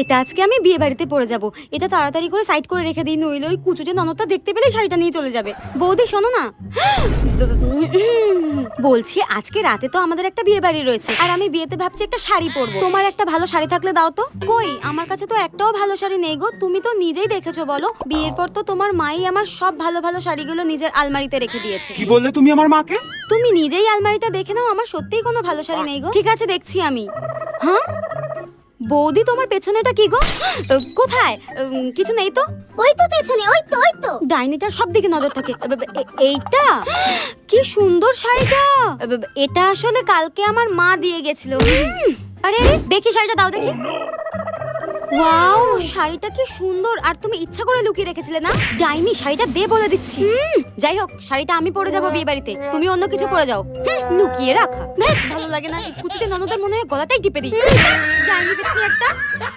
এটা আজকে আমি বিয়ে বাড়িতে পরে যাব। এটা তাড়াতাড়ি করে সাইড করে রেখে দিই, নইলে ওই কুচুটে ননদটা দেখতে পেলেই শাড়িটা নিয়ে চলে যাবে। বৌদি শোনো না, বলছি আজকে রাতে তো আমাদের একটা বিয়ে বাড়ি রয়েছে, আর আমি বিয়েতে ভাবছি একটা শাড়ি পরবো। তোমার একটা ভালো শাড়ি থাকলে দাও তো। কই, আমার কাছে তো একটাও ভালো শাড়ি নেই গো। তুমি তো নিজেই দেখেছো, বলো বিয়ের পর তো তোমার মাই আমার সব ভালো ভালো শাড়িগুলো নিজের আলমারিতে রেখে দিয়েছে। কি বললে তুমি আমার মাকে? তুমি নিজেই আলমারিটা দেখে নাও, আমার সত্যিই কোনো ভালো শাড়ি নেই গো। ঠিক আছে, দেখছি আমি। হ্যাঁ বৌদি, তোমার পেছনেটা কি গো? কোথায়? কিছু নেই তো। ওই তো পেছনে, ওই তো ডাইনিটার সব দিকে নজর থাকে। এইটা কি সুন্দর শাড়িটা। এটা আসলে কালকে আমার মা দিয়ে গেছিল। আরে আরে, দেখি শাড়িটা দাও দেখি। ওয়াও, শাড়িটা কি সুন্দর। আর তুমি ইচ্ছা করে লুকিয়ে রেখেছিলে না? ডাইনি, শাড়িটা দে বলে দিচ্ছি। যাই হোক, শাড়িটা আমি পরে যাবো বিয়ে বাড়িতে, তুমি অন্য কিছু পরে যাও। লুকিয়ে রাখা ভালো লাগে না। কুচিতে ননদের মনে হয় গলাটাই টিপে দিই। ডাইনি দেখি একটা।